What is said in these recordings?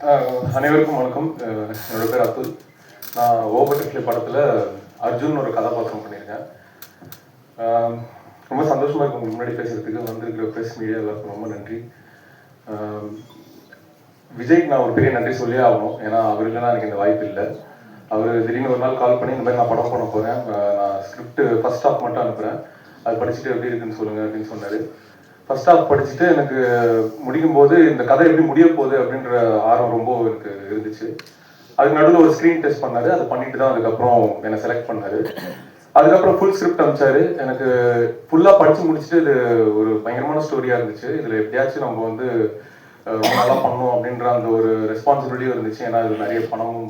அனைவருக்கும் வணக்கம். என்னோட பேர் அத்துல். நான் ஓபட்டக்லி படத்தில் அர்ஜுன் ஒரு கதாபாத்திரம் பண்ணியிருக்கேன். ரொம்ப சந்தோஷமாக இருக்கும் உங்களுக்கு முன்னாடி பேசுகிறதுக்கு. வந்திருக்கிற ப்ரெஸ் மீடியா எல்லாருக்கும் ரொம்ப நன்றி. விஜய்க்கு நான் ஒரு பெரிய நன்றி சொல்லியே ஆகணும். ஏன்னா அவர் இல்லைன்னா எனக்கு இந்த வாய்ப்பு இல்லை. அவர் திடீர்னு ஒரு நாள் கால் பண்ணி இந்த மாதிரி நான் படம் பண்ண போகிறேன், நான் ஸ்கிரிப்ட் ஃபர்ஸ்ட் ஹாஃப் மட்டும் அனுப்புகிறேன், அது படிச்சுட்டு எப்படி இருக்குன்னு சொல்லுங்கள் அப்படின்னு சொன்னார். ஃபர்ஸ்ட் ஹாஃப் படிச்சுட்டு எனக்கு முடிக்கும் போது இந்த கதை எப்படி முடிய போகுது அப்படின்ற ஆர்வம் ரொம்ப எனக்கு இருந்துச்சு. அதுக்கு நடுவில் ஒரு ஸ்க்ரீன் டெஸ்ட் பண்ணார். அதை பண்ணிட்டு தான் அதுக்கப்புறம் என்னை செலக்ட் பண்ணார். அதுக்கப்புறம் ஃபுல் ஸ்கிரிப்ட் அனுப்பிச்சாரு. எனக்கு ஃபுல்லாக படித்து முடிச்சுட்டு இது ஒரு பயங்கரமான ஸ்டோரியாக இருந்துச்சு. இதில் எப்படியாச்சும் நம்ம வந்து ரொம்ப நல்லா பண்ணணும் அப்படின்ற அந்த ஒரு ரெஸ்பான்சிபிலிட்டியும் இருந்துச்சு. ஏன்னா இது நிறைய பணமும்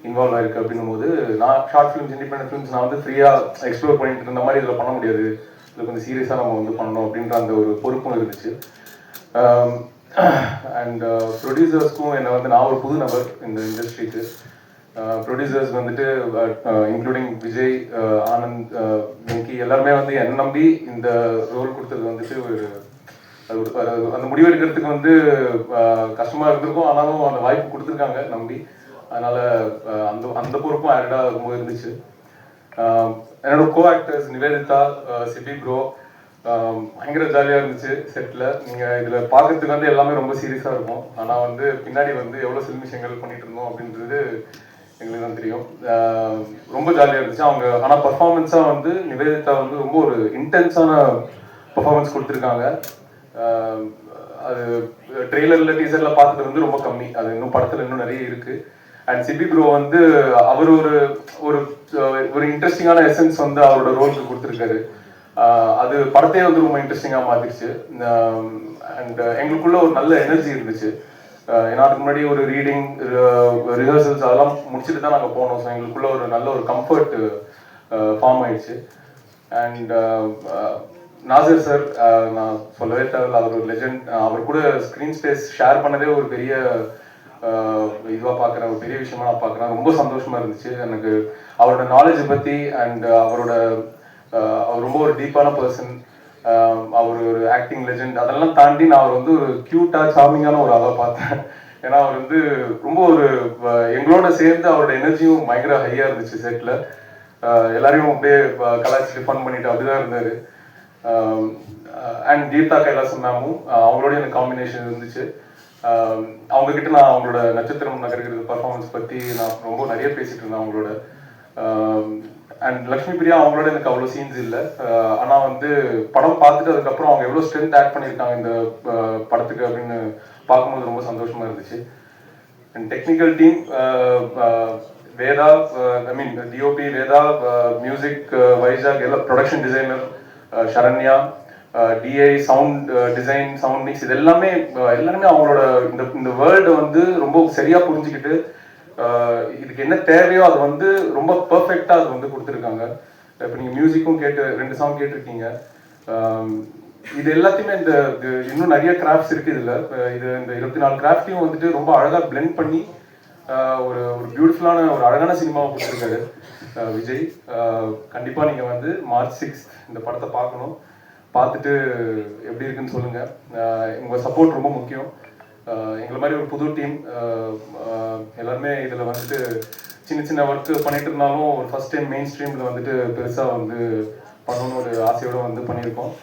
இன்வால்வ் ஆயிருக்கு அப்படின்னும் போது நான் ஷார்ட் ஃபிலிம்ஸ், இண்டிபெண்டன்ட் ஃபிலிம்ஸ் நான் வந்து ஃப்ரீயாக எக்ஸ்ப்ளோர் பண்ணிட்டு இருந்த மாதிரி இதில் பண்ண முடியாது. இதில் கொஞ்சம் சீரியஸாக நம்ம வந்து பண்ணணும் அப்படின்ற அந்த ஒரு பொறுப்பும் இருந்துச்சு. அண்ட் ப்ரொடியூசர்ஸ்க்கும் என்னை வந்து நான் ஒரு புது நபர் இந்த இண்டஸ்ட்ரிக்கு. ப்ரொடியூசர்ஸ் வந்துட்டு இன்க்ளூடிங் விஜய், ஆனந்த், வெங்கி எல்லாருமே வந்து என்னை நம்பி இந்த ரோல் கொடுத்தது வந்துட்டு ஒரு அந்த முடிவு எடுக்கிறதுக்கு வந்து கஷ்டமாக இருந்திருக்கும். ஆனாலும் அந்த வாய்ப்பு கொடுத்துருக்காங்க நம்பி. அதனால் அந்த அந்த பொறுப்பும் ஆடடாக ரொம்ப இருந்துச்சு. என்னோட co actors Nivethitha, Sibi bro, பயங்கர ஜாலியாக இருந்துச்சு செட்டில். நீங்கள் இதில் பார்க்கறதுக்கு வந்து எல்லாமே ரொம்ப சீரியஸாக இருக்கும். ஆனால் வந்து பின்னாடி வந்து எவ்வளோ சில விஷயங்கள் பண்ணிட்டு இருந்தோம் அப்படின்றது எங்களுக்கு தான் தெரியும். ரொம்ப ஜாலியாக இருந்துச்சு அவங்க. ஆனால் பர்ஃபார்மன்ஸாக வந்து நிவேதிதா வந்து ரொம்ப ஒரு இன்டென்ஸான பர்ஃபார்மன்ஸ் கொடுத்துருக்காங்க. அது ட்ரெய்லரில் டீசரில் பார்த்தது வந்து ரொம்ப கம்மி. அது இன்னும் படத்தில் இன்னும் நிறைய இருக்குது. அண்ட் சிபி ப்ரோ வந்து அவர் ஒரு ஒரு இன்ட்ரெஸ்டிங்கான எசன்ஸ் வந்து அவரோட ரோலுக்கு கொடுத்துருக்காரு. அது படத்தையே வந்து ரொம்ப இன்ட்ரெஸ்டிங்காக மாற்றிடுச்சு. அண்ட் எங்களுக்குள்ள ஒரு நல்ல எனர்ஜி இருந்துச்சு. ஏன்னா அதுக்கு முன்னாடி ஒரு ரீடிங், ரிஹர்சல்ஸ் அதெல்லாம் முடிச்சுட்டு தான் நாங்கள் போனோம். ஸோ எங்களுக்குள்ள ஒரு நல்ல ஒரு கம்ஃபர்ட் ஃபார்ம் ஆயிடுச்சு. அண்ட் நாசர் சார், நான் சொல்லவே தேவையில்ல, அவர் ஒரு லெஜண்ட். அவர் கூட ஸ்க்ரீன் ஸ்பேஸ் ஷேர் பண்ணதே ஒரு பெரிய இதுவாக பார்க்குறேன், ஒரு பெரிய விஷயமா நான் பார்க்குறேன். ரொம்ப சந்தோஷமாக இருந்துச்சு எனக்கு அவரோட நாலேஜை பற்றி. அண்ட் அவர் ரொம்ப ஒரு டீப்பான பர்சன். அவர் ஒரு ஆக்டிங் லெஜண்ட். அதெல்லாம் தாண்டி நான் அவர் வந்து ஒரு க்யூட்டாக சார்மிங்கான ஒரு ஆளாக பார்த்தேன். ஏன்னா அவர் வந்து ரொம்ப ஒரு எங்களோட சேர்ந்து அவரோட எனர்ஜியும் பயங்கர ஹையாக இருந்துச்சு செட்டில். எல்லாரையும் அப்படியே கலாய்ச்சிட்டு ஃபன் பண்ணிட்டு அப்படிதான் இருந்தார். அண்ட் கீதா கைலாசம் மேமும் அவங்களோட எனக்கு காம்பினேஷன் இருந்துச்சு. அவங்கக்கிட்ட நான் அவங்களோட நட்சத்திரம் நகர்கிறது பர்ஃபார்மன்ஸ் பற்றி நான் ரொம்ப நிறைய பேசிகிட்டு இருந்தேன் அவங்களோட. அண்ட் லக்ஷ்மி பிரியா அவங்களோட எனக்கு அவ்வளோ சீன்ஸ் இல்லை. ஆனால் வந்து படம் பார்த்துட்டு அதுக்கப்புறம் அவங்க எவ்வளோ ஸ்ட்ரென்த் ஆட் பண்ணியிருக்காங்க இந்த படத்துக்கு அப்படின்னு பார்க்கும்போது ரொம்ப சந்தோஷமாக இருந்துச்சு. And technical team, Vedha, I mean DOP Vedha, music வைஜாக், எல்லாம் production designer Saranya, DI, sound design, sound mix, இது எல்லாமே அவங்களோட இந்த வேர்ல்டை வந்து ரொம்ப சரியாக புரிஞ்சுக்கிட்டு இதுக்கு என்ன தேவையோ அது வந்து ரொம்ப பர்ஃபெக்டாக அது வந்து கொடுத்துருக்காங்க. இப்போ நீங்கள் மியூசிக்கும் கேட்டு 2 சாங் கேட்டிருக்கீங்க. இது எல்லாத்தையுமே இந்த இன்னும் நிறைய கிராஃப்ட்ஸ் இருக்குது இதில். இது இந்த 24 கிராஃப்டையும் வந்துட்டு ரொம்ப அழகாக பிளெண்ட் பண்ணி ஒரு பியூட்டிஃபுல்லான ஒரு அழகான சினிமாவை கொடுத்துருக்காரு விஜய். கண்டிப்பாக நீங்கள் வந்து March 6 இந்த படத்தை பார்க்கணும். பார்த்துட்டு எப்படி இருக்குன்னு சொல்லுங்கள். உங்கள் சப்போர்ட் ரொம்ப முக்கியம். எங்களை மாதிரி ஒரு புது டீம் எல்லாருமே இதில் வந்துட்டு சின்ன சின்ன ஒர்க்கு பண்ணிட்டு இருந்தாலும் ஒரு ஃபஸ்ட் டைம் மெயின் ஸ்ட்ரீமில் வந்துட்டு பெருசாக வந்து பண்ணணும்னு ஒரு ஆசையோடு வந்து பண்ணியிருக்கோம்.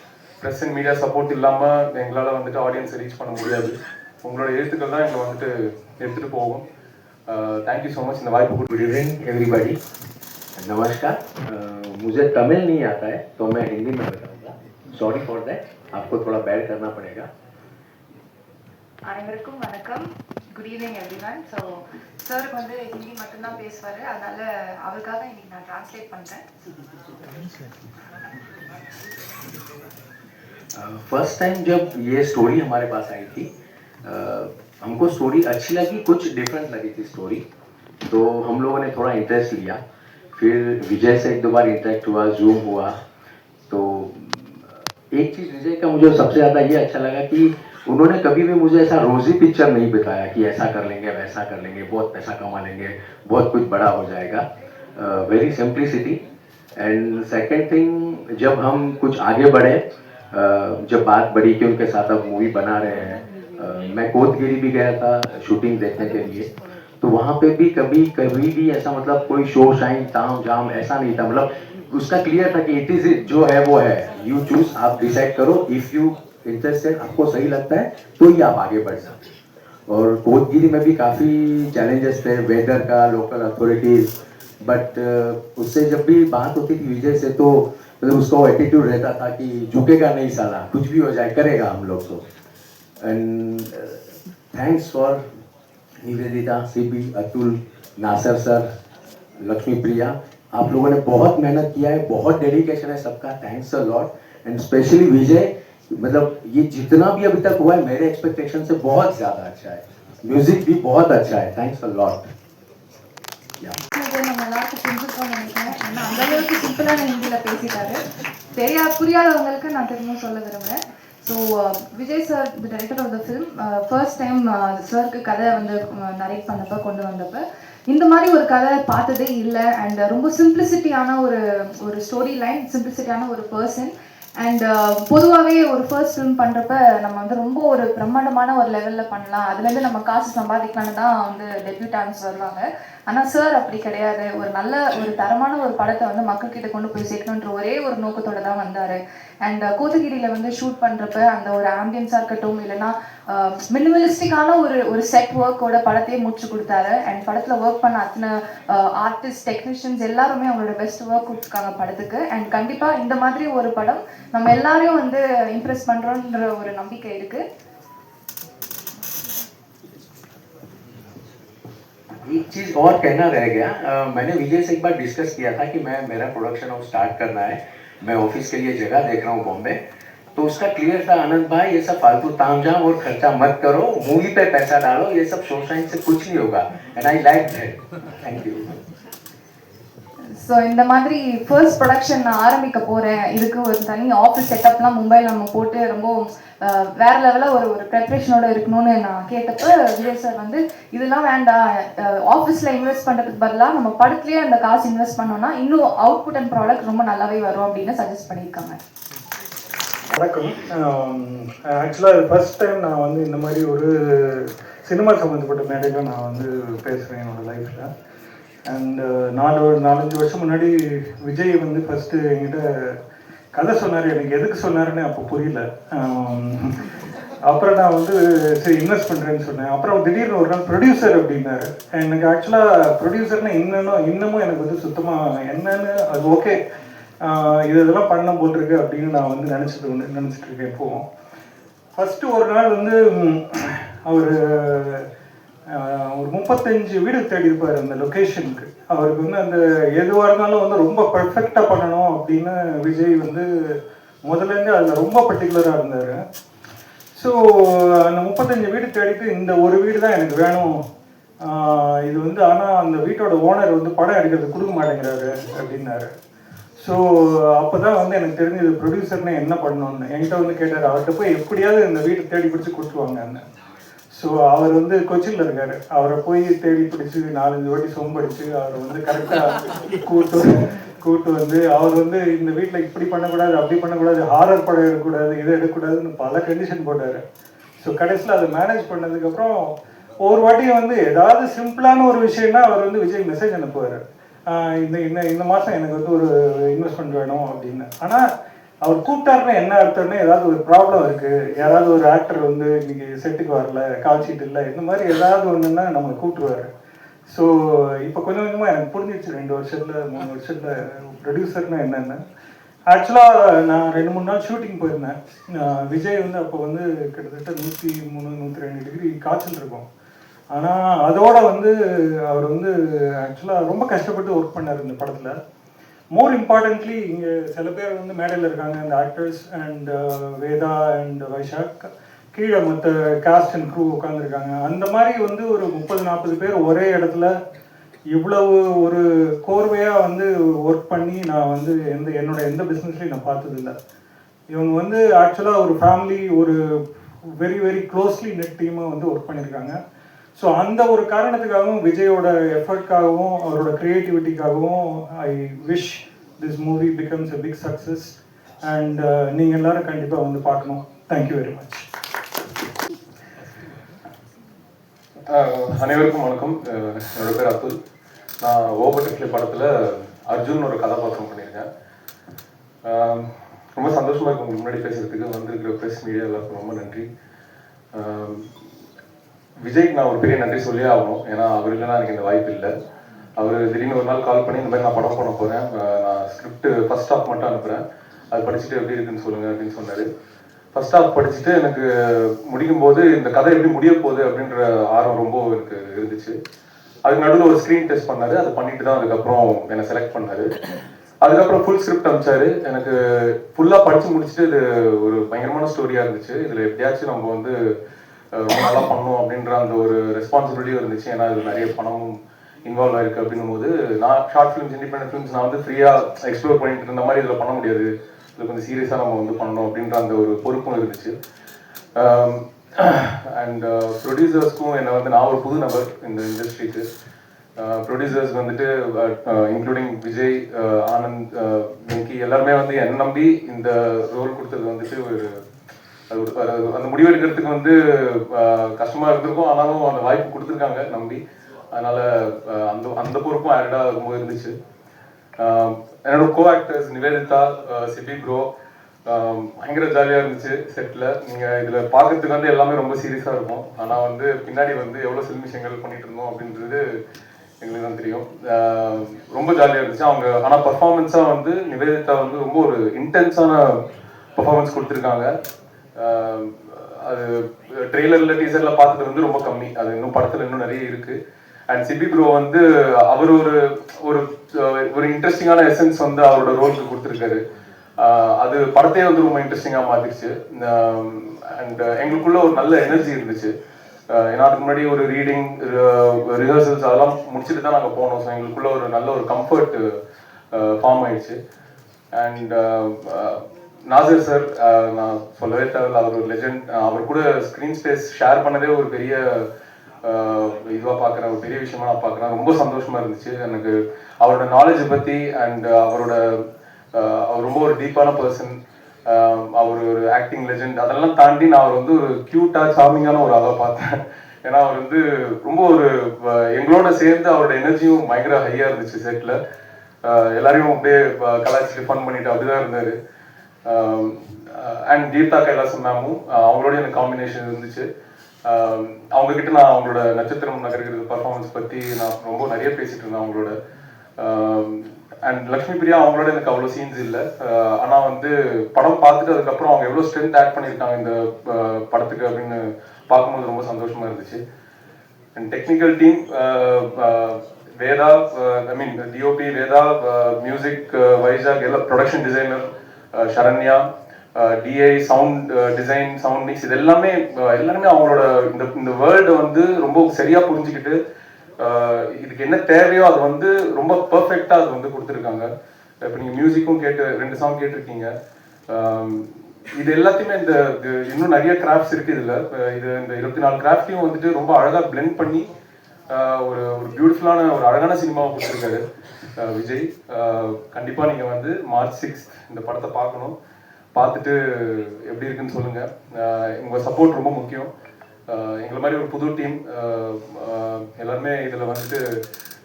ப்ரெஸ் அண்ட் மீடியா சப்போர்ட் இல்லாமல் எங்களால் வந்துட்டு ஆடியன்ஸை ரீச் பண்ண முடியாது. உங்களோட எழுத்துக்கள் தான் எங்களை வந்துட்டு எடுத்துகிட்டு போகும். தேங்க்யூ ஸோ मच இந்த வாய்ப்பு கொடுத்து. गुड इवनिंग एवरीबॉडी, नमस्कार. मुझे तमिल नहीं आता है तो मैं हिंदी में बताऊंगा. सॉरी फॉर दैट, आपको थोड़ा बैर करना पड़ेगा. அனைவருக்கும் வணக்கம். Good evening everyone. ஸோ சாருக்கு வந்து ஹிந்தி மட்டும்தான் பேசுவார், அதனால அவருக்காக இன்னைக்கு நான் டிரான்ஸ்லேட் பண்ணுறேன். फर्स्ट टाइम जब ये स्टोरी हमारे पास आई थी, हमको स्टोरी अच्छी लगी, कुछ डिफरेंट लगी थी स्टोरी, तो हम लोगों ने थोड़ा इंटरेस्ट लिया. फिर विजय से 1-2 बार इंटरेक्ट हुआ, जूम हुआ. तो एक चीज़ विजय का मुझे सबसे ज़्यादा ये अच्छा लगा कि उन्होंने कभी भी मुझे ऐसा रोजी पिक्चर नहीं बताया कि ऐसा कर लेंगे, वैसा कर लेंगे, बहुत पैसा कमा लेंगे, बहुत कुछ बड़ा हो जाएगा. Very simplicity. And second thing, जब हम कुछ आगे बढ़े, जब बात बढ़ी कि उनके साथ अब मूवी बना रहे हैं, मैं कोतगिरी भी गया था शूटिंग देखने के लिए, तो वहाँ पे भी कभी कभी भी ऐसा मतलब कोई शो शाइन ताम जाम ऐसा नहीं था, मतलब उसका क्लियर था कि इट इज जो है वो है, यू चूज, आप डिसाइड करो, इफ यू इंटरेस्टेड, आपको सही लगता है तो ही आप आगे बढ़ सकते। और कोतगिरी में भी काफ़ी चैलेंजेस थे, वेदर का, लोकल अथॉरिटीज़, बट उससे जब भी बात होती थी विजय से तो मतलब उसका एटीट्यूड रहता था कि झुकेगा नहीं साला, कुछ भी हो जाए करेगा हम लोग तो। And thanks for Nivedita, CB, Atul, Nasser sir, Lakshmi Priya, आप लोगों ने बहुत मेहनत किया है, बहुत डेडिकेशन है सबका, thanks a lot. And specially Vijay, मतलब ये जितना भी अभी तक हुआ है मेरे एक्सपेक्टेशन से बहुत ज़्यादा अच्छा है, म्यूजिक भी बहुत अच्छा है, थैंक्स अ लॉट। நம்ம எல்லாருக்கும் புரிஞ்சுக்கோன்னு நினைக்கிறேன். ஏன்னா அந்த அளவுக்கு சிம்பிளான ஹிந்தியில் பேசிட்டாரு. புரியாதவங்களுக்கு நான் திரும்ப சொல்ல விரும்புகிறேன். So Vijay sir, the director of the film, first time சாருக்கு கதை வந்து நரேட் பண்ணப்போ கொண்டு வந்தப்போ இந்த மாதிரி ஒரு கதை பார்த்ததே இல்லை. அண்ட் ரொம்ப சிம்பிளிசிட்டியான ஒரு ஸ்டோரி லைன், சிம்பிளிசிட்டியான ஒரு பர்சன். அண்ட் பொதுவாகவே ஒரு ஃபர்ஸ்ட் ஃபிலிம் பண்ணுறப்ப நம்ம வந்து ரொம்ப ஒரு பிரம்மாண்டமான ஒரு லெவலில் பண்ணலாம், அதுலேருந்து நம்ம காசு சம்பாதிக்கலான்னு தான் வந்து டெபியூட்டான்ஸ் வருவாங்க. ஆனால் சார் அப்படி கிடையாது. ஒரு நல்ல ஒரு தரமான ஒரு படத்தை வந்து மக்கள்கிட்ட கொண்டு போய் சேர்க்கணுன்ற ஒரே ஒரு நோக்கத்தோடு தான் வந்தார். அண்ட் கோத்தகிரியில் வந்து ஷூட் பண்ணுறப்ப அந்த ஒரு ஆம்பியன்ஸாக இருக்கட்டும், இல்லைன்னா மினிமலிஸ்டிக்கான ஒரு செட் ஒர்க்கோட படத்தையே முடிச்சு கொடுத்தாரு. அண்ட் படத்தில் ஒர்க் பண்ண அத்தனை ஆர்டிஸ்ட், டெக்னீஷியன்ஸ் எல்லாருமே அவங்களோட பெஸ்ட் ஒர்க் கொடுத்துருக்காங்க படத்துக்கு. அண்ட் கண்டிப்பாக இந்த மாதிரி ஒரு படம் நம்ம எல்லாரையும் வந்து இம்ப்ரெஸ் பண்ணுறோன்ற ஒரு நம்பிக்கை இருக்குது. एक चीज़ और कहना रह गया, मैंने विजय से एक बार डिस्कस किया था कि मेरा प्रोडक्शन हाउस स्टार्ट करना है, मैं ऑफिस के लिए जगह देख रहा हूँ बॉम्बे, तो उसका क्लियर था, आनंद भाई ये सब फालतू तामझाम और खर्चा मत करो, मूवी पे पैसा डालो, ये सब शो साइन से कुछ नहीं होगा। And I like that, thank you. So இந்த மாதிரி ஃபர்ஸ்ட் ப்ரொடக்ஷன் நான் ஆரம்பிக்க போகிறேன், இதுக்கு ஒரு தனி ஆஃபீஸ் செட்டப்லாம் மும்பையில் நம்ம போட்டு ரொம்ப வேறு லெவலில் ஒரு ப்ரெப்ரேஷனோட இருக்கணும்னு நான் கேட்டப்போ விஜய் சார் வந்து இதெல்லாம் வேண்டாம், ஆஃபீஸில் இன்வெஸ்ட் பண்ணுறதுக்கு பதிலாக நம்ம படத்துலேயே அந்த காசு இன்வெஸ்ட் பண்ணோன்னா இன்னும் அவுட்புட் அண்ட் ப்ராடக்ட் ரொம்ப நல்லாவே வரும் அப்படின்னு சஜஸ்ட் பண்ணியிருக்காங்க. வணக்கம். ஆக்சுவலாக இது ஃபர்ஸ்ட் டைம் நான் வந்து இந்த மாதிரி ஒரு சினிமா சம்மந்தப்பட்ட மேடையில் நான் வந்து பேசுகிறேன் என்னோடய லைஃப்பில். அண்ட் 4-5 வருஷம் முன்னாடி விஜய் வந்து ஃபஸ்ட்டு என்கிட்ட கதை சொன்னார். எனக்கு எதுக்கு சொன்னாருன்னு அப்போ புரியல. அப்புறம் நான் வந்து சரி இன்வெஸ்ட் பண்ணுறேன்னு சொன்னேன். அப்புறம் திடீர்னு ஒரு நாள் ப்ரொடியூசர் அப்படின்னாரு. எனக்கு ஆக்சுவலாக ப்ரொடியூசர்னா இன்னமும் எனக்கு வந்து சுத்தமாக என்னன்னு அது ஓகே இதெல்லாம் பண்ண போல் இருக்கு அப்படின்னு நான் வந்து நினச்சிட்டு இருக்கேன் இப்போவும். ஃபஸ்ட்டு ஒரு நாள் வந்து அவர் ஒரு 35 வீடு தேடி இருப்பார் அந்த லொக்கேஷனுக்கு. அவருக்கு வந்து அந்த எதுவாக இருந்தாலும் வந்து ரொம்ப பர்ஃபெக்டாக பண்ணணும் அப்படின்னு விஜய் வந்து முதலேருந்து அதில் ரொம்ப பர்டிகுலராக இருந்தார். ஸோ அந்த 35 வீடு தேடிட்டு இந்த ஒரு வீடு தான் எனக்கு வேணும், இது வந்து ஆனால் அந்த வீட்டோட ஓனர் வந்து படம் எடுக்கிறது கொடுக்க மாட்டேங்கிறாரு அப்படின்னாரு. ஸோ அப்போ தான் வந்து எனக்கு தெரிஞ்சது ப்ரொடியூசர்னு என்ன பண்ணணும்னு. என்கிட்ட வந்து கேட்டார், அவர்கிட்ட போய் எப்படியாவது இந்த வீட்டை தேடி பிடிச்சி கொடுத்துருவாங்கன்னு. ஸோ அவர் வந்து கொச்சியில் இருக்கார். அவரை போய் தேடி பிடிச்சி 4-5 வாட்டி சொம்படிச்சு அவரை வந்து கரெக்டாக கூட்டு வந்து அவர் வந்து இந்த வீட்டில் இப்படி பண்ணக்கூடாது, அப்படி பண்ணக்கூடாது, ஹாரர் படம் எடுக்கக்கூடாது, இதை எடுக்கக்கூடாதுன்னு பல கண்டிஷன் போட்டார். ஸோ கடைசியில் அதை மேனேஜ் பண்ணதுக்கப்புறம் ஒரு வாட்டியும் வந்து ஏதாவது சிம்பிளான ஒரு விஷயம்னா அவர் வந்து விஜய் மெசேஜ் அனுப்புவார், இந்த மாதம் எனக்கு வந்து ஒரு இன்வெஸ்ட்மெண்ட் வேணும் அப்படின்னு. ஆனால் அவர் கூப்பிட்டாருன்னா என்ன அர்த்தம்னா ஏதாவது ஒரு ப்ராப்ளம் இருக்குது, யாராவது ஒரு ஆக்டர் வந்து இன்னைக்கு செட்டுக்கு வரல, கால் ஷீட் இல்லை, இந்த மாதிரி ஏதாவது ஒன்றுன்னா நம்மளை கூப்பிட்டுருவார். ஸோ இப்போ கொஞ்சம் கொஞ்சமாக எனக்கு புரிஞ்சிச்சு 2 வருஷத்தில் 3 வருஷத்தில் ப்ரொடியூசர்னா என்னென்ன. ஆக்சுவலாக நான் 2-3 நாள் ஷூட்டிங் போயிருந்தேன். விஜய் வந்து அப்போ வந்து கிட்டத்தட்ட 103-102 டிகிரி காய்ச்சல் இருக்கும். ஆனால் அதோட வந்து அவர் வந்து ஆக்சுவலாக ரொம்ப கஷ்டப்பட்டு ஒர்க் பண்ணார் இந்த படத்தில். மோர் இம்பார்ட்டன்ட்லி இங்கே சில பேர் வந்து மேடையில் இருக்காங்க, இந்த actors and Vedha and Vaishak, கீழே மற்ற காஸ்ட் அண்ட் க்ரூ உட்காந்துருக்காங்க. அந்த மாதிரி வந்து ஒரு 30-40 பேர் ஒரே இடத்துல இவ்வளவு ஒரு கோர்வையாக வந்து ஒர்க் பண்ணி நான் வந்து என்னோட எந்த பிஸ்னஸ்லையும் நான் பார்த்ததில்லை. இவங்க வந்து ஆக்சுவலாக ஒரு ஃபேமிலி, ஒரு வெரி வெரி க்ளோஸ்லி நெட் டீமாக வந்து ஒர்க் பண்ணியிருக்காங்க. ஸோ அந்த ஒரு காரணத்துக்காகவும் விஜயோட எஃபர்ட்காகவும் அவரோட க்ரியேட்டிவிட்டிக்காகவும் I wish this movie becomes a big success. And நீங்கள் எல்லாரும் கண்டிப்பாக வந்து பார்க்கணும். Thank you very much. அனைவருக்கும் வணக்கம். என்னோட பேர் அத்துல். நான் ஓபர்டிஃப்ளை படத்தில் அர்ஜுன் ஒரு கதாபாத்திரம் பண்ணியிருக்கேன். ரொம்ப சந்தோஷமாக இருக்கும் உங்களுக்கு முன்னாடி பேசுகிறதுக்கு. வந்திருக்கிற ப்ரெஸ் மீடியா எல்லாருக்கும் ரொம்ப நன்றி. விஜய்க்கு நான் ஒரு பெரிய நன்றி சொல்லியே ஆகணும். ஏன்னா அவர் இல்லைன்னா எனக்கு இந்த வாய்ப்பு இல்லை. அவர் திடீர்னு ஒரு நாள் கால் பண்ணி இந்த மாதிரி நான் படம் பண்ண போகிறேன், நான் ஸ்கிரிப்ட் ஃபர்ஸ்ட் ஹாஃப் மட்டும் அனுப்புகிறேன், அது படிச்சுட்டு எப்படி இருக்குன்னு சொல்லுங்கள் அப்படின்னு சொன்னார். ஃபர்ஸ்ட் ஹாஃப் படிச்சுட்டு எனக்கு முடிக்கும் போது இந்த கதை எப்படி முடிய போகுது அப்படின்ற ஆர்வம் ரொம்ப எனக்கு இருந்துச்சு. அதுக்கு நடுவில் ஒரு ஸ்க்ரீன் டெஸ்ட் பண்ணார். அது பண்ணிட்டு தான் அதுக்கப்புறம் என்னை செலக்ட் பண்ணார். அதுக்கப்புறம் ஃபுல் ஸ்கிரிப்ட் அனுப்பிச்சாரு. எனக்கு ஃபுல்லாக படித்து முடிச்சுட்டு இது ஒரு பயங்கரமான ஸ்டோரியாக இருந்துச்சு. இதில் எப்படியாச்சும் நம்ம வந்து ரொம்ப நல்லா பண்ணணும் அப்படின்ற அந்த ஒரு ரெஸ்பான்சிபிலிட்டியும் இருந்துச்சு. ஏன்னா இது நிறைய பணமும் இன்வால்வ் ஆயிருக்கு அப்படின்னும் போது நான் ஷார்ட் ஃபிலிம்ஸ், இண்டிபெண்டன்ட் ஃபிலிம்ஸ் நான் வந்து ஃப்ரீயாக எக்ஸ்ப்ளோர் பண்ணிட்டு இருந்த மாதிரி இதில் பண்ண முடியாது. இதில் கொஞ்சம் சீரியஸாக நம்ம வந்து பண்ணணும் அப்படின்ற அந்த ஒரு பொறுப்பும் இருந்துச்சு. அண்ட் ப்ரொடியூசர்ஸ்க்கும் என்னை வந்து நான் ஒரு புது நபர் இந்த இண்டஸ்ட்ரிக்கு. ப்ரொடியூசர்ஸ் வந்துட்டு இன்க்ளூடிங் விஜய், ஆனந்த், வெங்கி எல்லாருமே வந்து என்னை நம்பி இந்த ரோல் கொடுத்தது வந்துட்டு ஒரு அந்த முடிவு எடுக்கிறதுக்கு வந்து கஷ்டமாக இருந்திருக்கும். ஆனாலும் அந்த வாய்ப்பு கொடுத்துருக்காங்க நம்பி. அதனால அந்த அந்த பொறுப்பும் ஆடடாக ரொம்ப இருந்துச்சு. என்னோட co actors Nivethitha, Sibi bro, பயங்கர ஜாலியாக இருந்துச்சு செட்டில். நீங்கள் இதில் பார்க்கறதுக்கு வந்து எல்லாமே ரொம்ப சீரியஸாக இருக்கும். ஆனால் வந்து பின்னாடி வந்து எவ்வளோ சில்மிஷங்கள் பண்ணிட்டு இருந்தோம் அப்படின்றது எங்களுக்கு தான் தெரியும். ரொம்ப ஜாலியாக இருந்துச்சு அவங்க. ஆனால் பர்ஃபார்மன்ஸாக வந்து நிவேதிதா வந்து ரொம்ப ஒரு இன்டென்ஸான பர்ஃபார்மன்ஸ் கொடுத்துருக்காங்க. அது ட்ரெய்லரில் டீசரில் பார்த்தது வந்து ரொம்ப கம்மி. அது இன்னும் படத்தில் இன்னும் நிறைய இருக்குது. அண்ட் சிபி ப்ரோ வந்து அவர் ஒரு ஒரு இன்ட்ரெஸ்டிங்கான எசன்ஸ் வந்து அவரோட ரோலுக்கு கொடுத்துருக்காரு. அது படத்தையே வந்து ரொம்ப இன்ட்ரெஸ்டிங்காக மாற்றிடுச்சு. அண்ட் எங்களுக்குள்ள ஒரு நல்ல எனர்ஜி இருந்துச்சு. ஏன்னா அதுக்கு முன்னாடி ஒரு ரீடிங், ரிஹர்சல்ஸ் அதெல்லாம் முடிச்சுட்டு தான் நாங்கள் போனோம். ஸோ எங்களுக்குள்ள ஒரு நல்ல ஒரு கம்ஃபர்ட் ஃபார்ம் ஆயிடுச்சு. அண்ட் நாசர் சார் நான் சொல்லவே தேவையில்ல, அவர் ஒரு லெஜெண்ட். அவர் கூட ஸ்க்ரீன் ஸ்பேஸ் ஷேர் பண்ணதே ஒரு பெரிய இதுவாக பார்க்குறேன், ஒரு பெரிய விஷயமா நான் பார்க்குறேன். ரொம்ப சந்தோஷமாக இருந்துச்சு எனக்கு அவரோட நாலேஜை பற்றி. அண்ட் அவர் ரொம்ப ஒரு டீப்பான பர்சன். அவர் ஒரு ஆக்டிங் லெஜெண்ட். அதெல்லாம் தாண்டி நான் அவர் வந்து ஒரு க்யூட்டாக சார்மிங்கான ஒரு ஆளாக பார்த்தேன். ஏன்னா அவர் வந்து ரொம்ப ஒரு எங்களோட சேர்ந்து அவரோட எனர்ஜியும் பயங்கர ஹையாக இருந்துச்சு செட்டில். எல்லாரையும் அப்படியே கலாய்ச்சிட்டு ஃபன் பண்ணிட்டு அப்படிதான் இருந்தார். அண்ட் கீதா கைலாசம் மேமும் அவங்களோட எனக்கு காம்பினேஷன் இருந்துச்சு. அவங்கக்கிட்ட நான் அவங்களோட நட்சத்திரம் நகர்கிறது பர்ஃபார்மன்ஸ் பற்றி நான் ரொம்ப நிறைய பேசிகிட்டு இருந்தேன் அவங்களோட. அண்ட் லக்ஷ்மி பிரியா அவங்களோட எனக்கு அவ்வளோ சீன்ஸ் இல்லை. ஆனால் வந்து படம் பார்த்துட்டு அதுக்கப்புறம் அவங்க எவ்வளோ ஸ்ட்ரென்த் ஆட் பண்ணியிருக்காங்க இந்த படத்துக்கு அப்படின்னு பார்க்கும்போது ரொம்ப சந்தோஷமாக இருந்துச்சு. And technical team Vedha, I mean DOP Vedha, music வைஜாக், எல்லாம் production designer Saranya, DI, sound design, sound mix, இது எல்லாமே அவங்களோட இந்த வேர்ல்டை வந்து ரொம்ப சரியாக புரிஞ்சுக்கிட்டு இதுக்கு என்ன தேவையோ அது வந்து ரொம்ப பர்ஃபெக்டாக அது வந்து கொடுத்துருக்காங்க. இப்போ நீங்கள் மியூசிக்கும் கேட்டு 2 சாங் கேட்டிருக்கீங்க. இது எல்லாத்தையுமே இந்த இன்னும் நிறைய கிராஃப்ட்ஸ் இருக்குது இதில். இந்த 24 கிராஃப்டையும் வந்துட்டு ரொம்ப அழகாக பிளெண்ட் பண்ணி ஒரு பியூட்டிஃபுல்லான ஒரு அழகான சினிமாவை கொடுத்துருக்காரு விஜய். கண்டிப்பாக நீங்கள் வந்து March 6 இந்த படத்தை பார்க்கணும். பார்த்துட்டு எப்படி இருக்குன்னு சொல்லுங்கள். உங்கள் சப்போர்ட் ரொம்ப முக்கியம். எங்களை மாதிரி ஒரு புது டீம் எல்லாருமே இதில் வந்துட்டு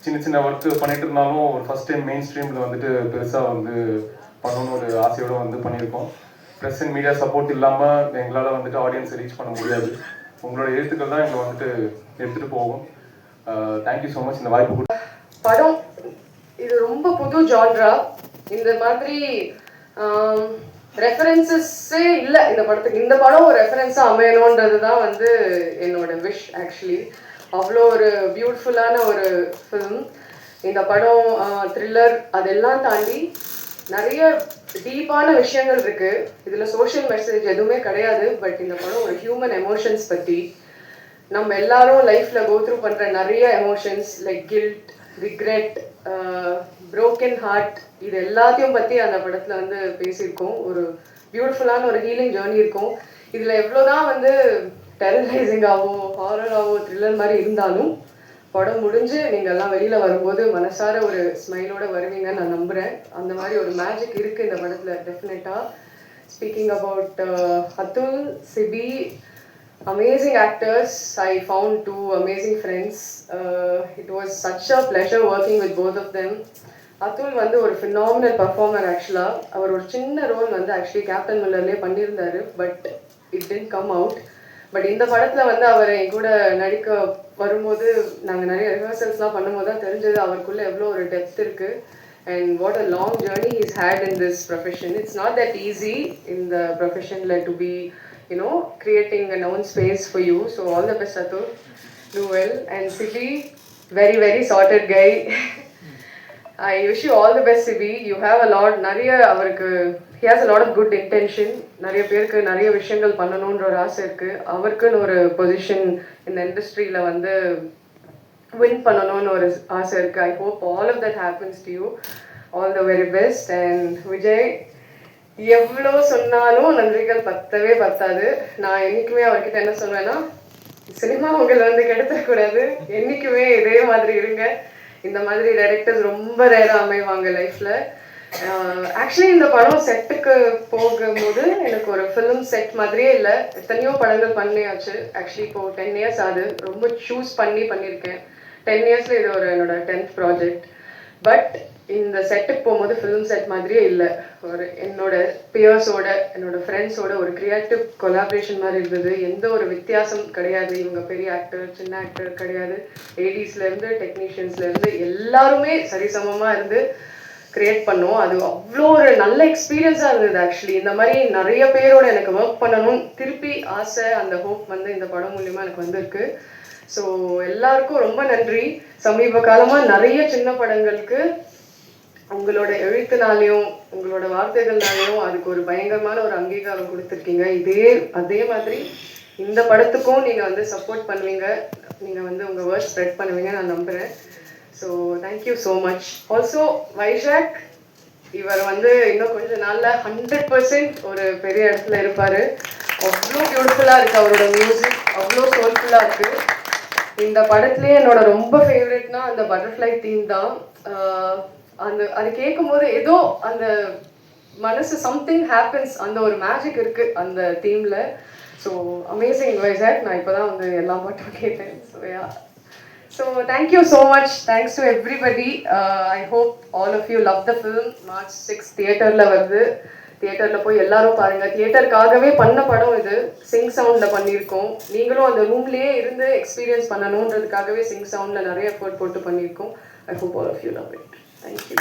சின்ன சின்ன ஒர்க்கு பண்ணிட்டு இருந்தாலும் ஒரு ஃபர்ஸ்ட் டைம் மெயின் ஸ்ட்ரீமில் வந்துட்டு பெருசாக வந்து பண்ணணும்னு ஒரு ஆசையோடு வந்து பண்ணியிருக்கோம். ப்ரெஸ் அண்ட் மீடியா சப்போர்ட் இல்லாமல் எங்களால் வந்துட்டு ஆடியன்ஸை ரீச் பண்ண முடியாது. உங்களோட எழுத்துக்கள் தான் எங்களை வந்துட்டு எடுத்துகிட்டு போகும். தேங்க்யூ ஸோ மச் இந்த வாய்ப்பு கொடுத்து. படம் இது ரொம்ப புது ஜான்ரா. இந்த மாதிரி ரெஃபரன்சஸே இல்லை இந்த படத்துக்கு. இந்த படம் ஒரு ரெஃபரன்ஸாக அமையணுன்றது தான் வந்து என்னோட விஷ். ஆக்சுவலி அவ்வளோ ஒரு பியூட்டிஃபுல்லான ஒரு ஃபிலிம் இந்த படம். த்ரில்லர் அதெல்லாம் தாண்டி நிறைய டீப்பான விஷயங்கள் இருக்குது இதில். சோஷியல் மெசேஜ் எதுவுமே கிடையாது. பட் இந்த படம் ஒரு ஹியூமன் எமோஷன்ஸ் பற்றி, நம்ம எல்லாரும் லைஃப்பில் கோ த்ரூ பண்ணுற நிறைய emotions like guilt, regret, broken heart, இது எல்லாத்தையும் பற்றி அந்த படத்தில் வந்து பேசியிருக்கோம். ஒரு பியூட்டிஃபுல்லான ஒரு ஹீலிங் ஜேர்னி இருக்கும் இதில். எவ்வளோதான் வந்து டெரரைசிங்காவோ ஹாரராகவோ த்ரில்லர் மாதிரி இருந்தாலும் படம் முடிஞ்சு நீங்கள் எல்லாம் வெளியில் வரும்போது மனசார ஒரு ஸ்மைலோடு வருவீங்கன்னு நான் நம்புகிறேன். அந்த மாதிரி ஒரு மேஜிக் இருக்குது இந்த படத்தில் டெஃபினட்டாக. Speaking about Atul, Sibi, amazing actors. I found two amazing friends. It was such a pleasure working with both of them. Atul வந்து ஒரு phenomenal performer actually. அவர் ஒரு சின்ன ரோல் வந்து actually கேப்டன் மில்லர்லயே பண்ணியிருந்தாரு, but it didn't come out. But இந்த படத்துல வந்து அவர் என் கூட நடிக்க வரும்போது நாங்கள் நிறைய ரிஹர்சல்ஸ்லாம் பண்ணும்போது தான் தெரிஞ்சது அவருக்குள்ள எவ்வளோ ஒரு டெப்த் இருக்கு. And what a long journey he's had in this profession. It's not that easy in the profession like to be, you know, creating an own space for you. So all the best, Atul. Do well. And Sibi, very, very sorted guy. I wish you all the best, Sibi. You have a lot, நிறைய அவருக்கு he has a lot of good intention. நிறைய பேருக்கு நிறைய விஷயங்கள் பண்ணணும்ன்ற ஒரு ஆசை இருக்கு. அவருக்குன்னு ஒரு பொசிஷன் இந்த இண்டஸ்ட்ரியில் வந்து வின் பண்ணணும்னு ஒரு ஆசை இருக்கு. I hope all of that happens to you. All the very best. And Vijay, எவ்வளோ சொன்னாலும் நன்றிகள் பத்தவே பத்தாது. நான் என்றைக்குமே அவர்கிட்ட என்ன சொல்வேன்னா, சினிமா உங்களை வந்து கெடுத்துடக்கூடாது, என்றைக்குமே இதே மாதிரி இருங்க. இந்த மாதிரி டைரக்டர்ஸ் ரொம்ப ரேராக அமைவாங்க லைஃப்பில். ஆக்சுவலி இந்த படம் செட்டுக்கு போகும்போது எனக்கு ஒரு ஃபிலிம் செட் மாதிரியே இல்லை. எத்தனையோ படங்கள் பண்ணியாச்சு. ஆக்சுவலி இப்போது 10 இயர்ஸ் ஆகுது. ரொம்ப சூஸ் பண்ணியிருக்கேன். 10 இயர்ஸில் இது ஒரு என்னோட 10th ப்ராஜெக்ட். பட் இந்த செட்டுக்கு போகும்போது ஃபிலிம் செட் மாதிரியே இல்லை. ஒரு என்னோட பியர்ஸோட, என்னோட ஃப்ரெண்ட்ஸோட ஒரு க்ரியேட்டிவ் கொலாபரேஷன் மாதிரி இருந்தது. எந்த ஒரு வித்தியாசம் கிடையாது. இவங்க பெரிய ஆக்டர், சின்ன ஆக்டர் கிடையாது. ஏடிஸ்லேருந்து டெக்னீஷியன்ஸ்லேருந்து எல்லாருமே சரிசமமாக இருந்து கிரியேட் பண்ணோம். அது அவ்வளோ ஒரு நல்ல எக்ஸ்பீரியன்ஸாக இருந்தது. ஆக்சுவலி இந்த மாதிரி நிறைய பேரோட எனக்கு ஒர்க் பண்ணணும் திருப்பி ஆசை, அந்த ஹோப் வந்து இந்த படம் மூலிமா எனக்கு வந்திருக்கு. ஸோ எல்லாருக்கும் ரொம்ப நன்றி. சமீப காலமாக நிறைய சின்ன படங்களுக்கு உங்களோட எழுத்துனாலையும் உங்களோட வார்த்தைகள்னாலையும் அதுக்கு ஒரு பயங்கரமான ஒரு அங்கீகாரம் கொடுத்துருக்கீங்க. அதே மாதிரி இந்த படத்துக்கும் நீங்கள் வந்து சப்போர்ட் பண்ணுவீங்க, நீங்கள் வந்து உங்கள் வேர்ட் ஸ்ப்ரெட் பண்ணுவீங்க நான் நம்புகிறேன். So thank you so much. Also Vizag, இவர் வந்து இன்னும் கொஞ்சம் நாளில் 100% ஒரு பெரிய இடத்துல இருப்பார். அவ்வளோ பியூட்டிஃபுல்லாக இருக்குது அவரோட மியூசிக், அவ்வளோ சோல்ஃபுல்லாக இருக்குது. இந்த படத்துலேயே என்னோட ரொம்ப ஃபேவரெட்னா அந்த பட்டர்ஃப்ளை தீம் தான். அது கேட்கும்போது ஏதோ அந்த மனசு சம்திங் ஹேப்பன்ஸ், அந்த ஒரு மேஜிக் இருக்குது அந்த தீமில். So amazing Vaisakh. நான் இப்போ தான் வந்து எல்லா பாட்டும் கேட்டேன். So yeah, so thank you so much. Thanks to everybody. I hope all of you love the film. March 6 தியேட்டரில் வருது. தியேட்டரில் போய் எல்லாரும் பாருங்கள். தியேட்டருக்காகவே பண்ண படம் இது. சிங் சவுண்டில் பண்ணியிருக்கோம். நீங்களும் அந்த ரூம்லேயே இருந்து எக்ஸ்பீரியன்ஸ் பண்ணணுன்றதுக்காகவே சிங் சவுண்டில் நிறைய எஃபர்ட் போட்டு பண்ணியிருக்கோம். I hope all of you love it. Thank you.